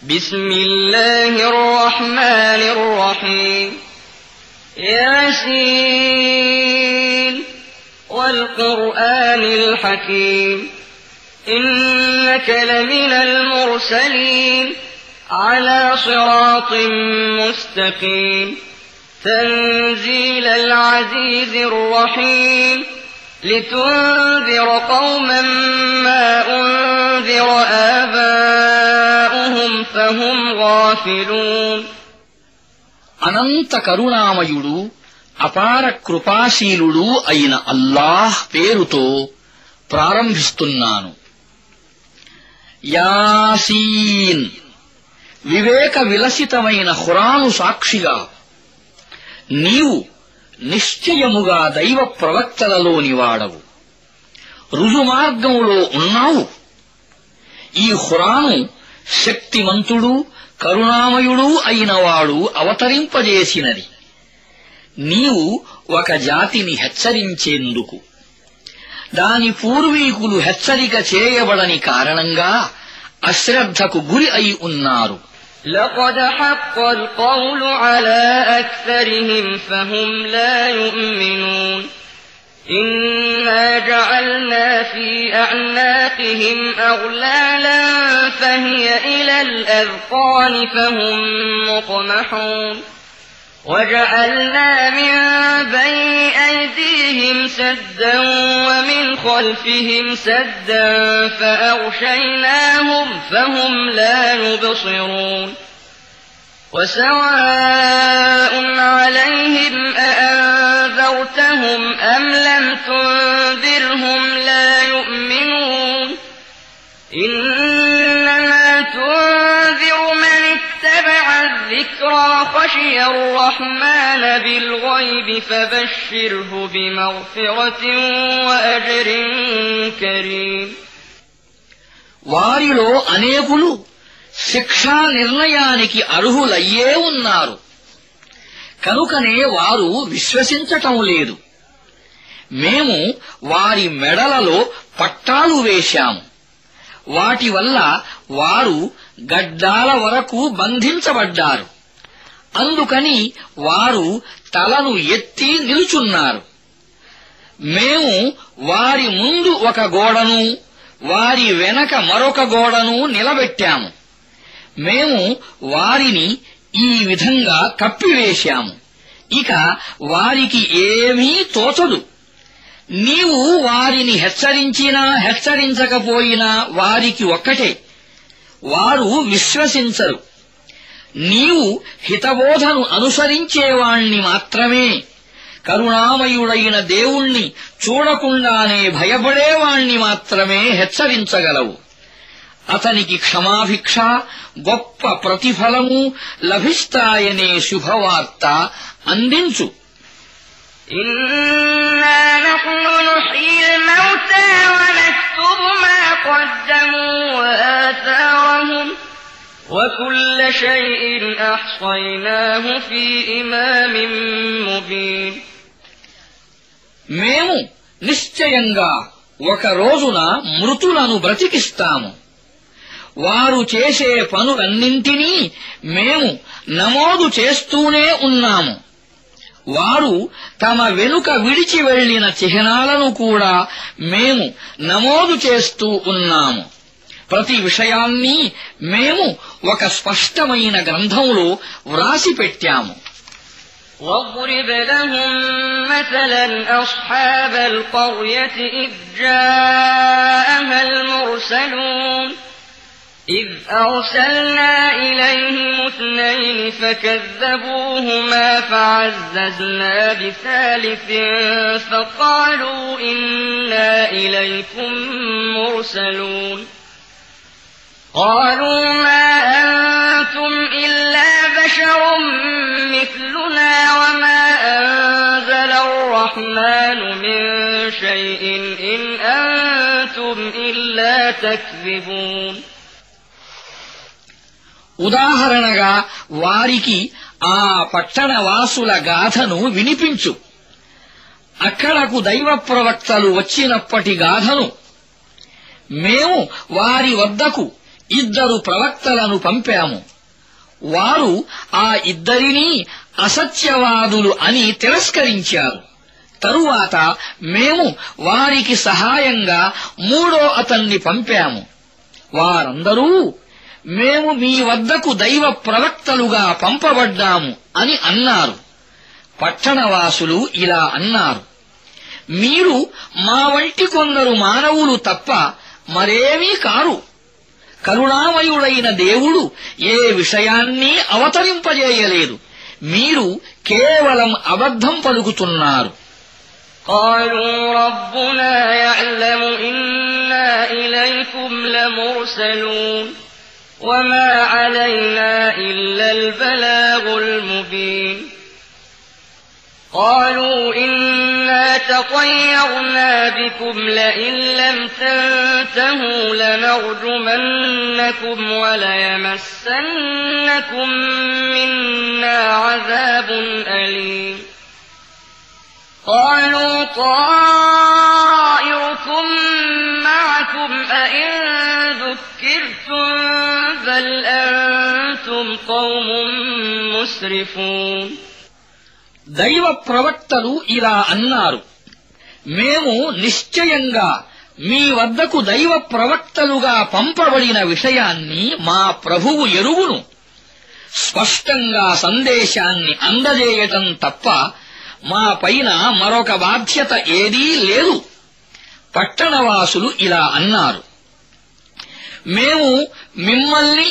بسم الله الرحمن الرحيم ياسين والقرآن الحكيم إنك لمن المرسلين على صراط مستقيم تنزيل العزيز الرحيم لتنذر قوما ما أنذر آباؤهم فهم غافلون అనంత కరుణామయుడు అపార కృపాశీలుడు అయిన అల్లాహ్ పేరుతో ప్రారంభిస్తున్నాను. యాసీన్ వివేక విలసితమైన ఖురాను సాక్షిగా నీవు నిశ్చయముగా దైవ ప్రవక్తలలోని వాడవు, రుజుమార్గంలో ఉన్నావు. ఈ ఖురాను శక్తిమంతుడు కరుణామయుడు అయినవాడు అవతరింపజేసినది. నీవు ఒక జాతిని హెచ్చరించేందుకు దాని పూర్వీకులు హెచ్చరిక చేయబడని కారణంగా అశ్రద్ధకు గురి అయి ఉన్నారు. لقد حق القول على أكثرهم فهم لا يؤمنون إنا جعلنا في أعناقهم أغلالا فهي إلى الأذقان فهم مقمحون وجعلنا من بين أيديهم سدا ومن خلفهم سدا فأغشيناهم فهم لا يبصرون وسواء عليهم أأنذرتهم أم لم تنذرهم لا يؤمنون إنما تنذر من اتبع الذكرى خشي الرحمن بالغيب فبشره بمغفرة وأجر كريم వారిలో అనేకులు శిక్షా నిర్ణయానికి అర్హులయ్యే ఉన్నారు, కనుకనే వారు విశ్వసించటం లేదు. మేము వారి మెడలలో పట్టాలు వేశాము, వాటి వల్ల వారు గడ్డాల వరకు బంధించబడ్డారు. అందుకని వారు తలను ఎత్తి నిలుచున్నారు. మేము వారి ముందు ఒక గోడను వారి వెనక మరొక గోడను నిలబెట్టాము. మేము వారిని ఈ విధంగా కప్పివేశాము, ఇక వారికి ఏమీ తోచదు. నీవు వారిని హెచ్చరించినా హెచ్చరించకపోయినా వారికి ఒక్కటే, వారు విశ్వసించరు. నీవు హితబోధను అనుసరించేవాణ్ణి మాత్రమే, కరుణామయుడైన దేవుణ్ణి చూడకుండానే భయపడేవాణ్ణి మాత్రమే హెచ్చరించగలవు. అతనికి క్షమాభిక్ష గొప్ప ప్రతిఫలము లభిస్తాయనే శుభవార్త అందించు. إنا نحن نحيي الموتى ونكتب ما قدموا وآثارهم وكل شيء أحصيناه في إمام مبين మేము నిశ్చయంగా ఒక రోజున మృతులను బ్రతికిస్తాము. వారు చేసే పనులన్నింటినీ మేము నమోదు చేస్తూనే ఉన్నాము. వారు తమ వెనుక విడిచి వెళ్లిన చిహ్నాలను కూడా మేము నమోదు చేస్తూ ఉన్నాము. ప్రతి విషయాన్ని మేము ఒక స్పష్టమైన గ్రంథంలో వ్రాసిపెట్టాము. واضرب لهم مثلا أصحاب القرية إذ جاءها المرسلون إذ أرسلنا إليهم 2 فكذبوهما فعززنا بثالث فقالوا إنا إليكم مرسلون قالوا ما أنتم إلا بشر مثلنا وما أنزل الرحمن من شيء إن أنتم إلا تكذبون ఉదాహరణగా వారికి ఆ పట్టణవాసుల గాథను వినిపించు. అక్కడకు దైవ ప్రవక్తలు వచ్చినప్పటి గాథను. మేము వారి వద్దకు 2 ప్రవక్తలను పంపాము. వారు ఆ ఇద్దరినీ అసత్యవాదులు అని తిరస్కరించారు. తరువాత మేము వారికి సహాయంగా 3వ అతన్ని పంపాము. వారందరూ మేము మీ వద్దకు దైవ ప్రవక్తలుగా పంపబడ్డాము అని అన్నారు. పట్టణవాసులు ఇలా అన్నారు, మీరు మా వంటి కొందరు మానవులు తప్ప మరేమీ కారు. కరుణామయుడైన దేవుడు ఏ విషయాన్ని అవతరింపజేయలేదు. మీరు కేవలం అబద్ధం పలుకుతున్నారు. قالوا ربنا يعلم إنا إليكم لمرسلون وما علينا إلا البلاغ المبين قالوا إنا تطيرنا بكم لئن لم تنتهوا لنرجمنكم وليمسنكم منا عذاب أليم قالوا طائركم معكم أئن ذكرتم بل أنتم قوم مسرفون దైవ ప్రవక్తలు ఇలా అన్నారు, మేము నిశ్చయంగా మీ వద్దకు దైవ ప్రవక్తలుగా పంపబడిన విషయాన్ని మా ప్రభువు ఎరుగును. స్పష్టంగా సందేశాన్ని అందజేయటం తప్ప మా పైన మరొక బాధ్యత ఏదీ లేదు. పట్టణవాసులు ఇలా అన్నారు, మేము మిమ్మల్ని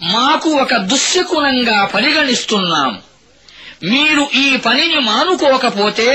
మాకు ఒక దుశ్శకునంగా పరిగణిస్తున్నాము. మీరు ఈ పనిని మానుకోకపోతే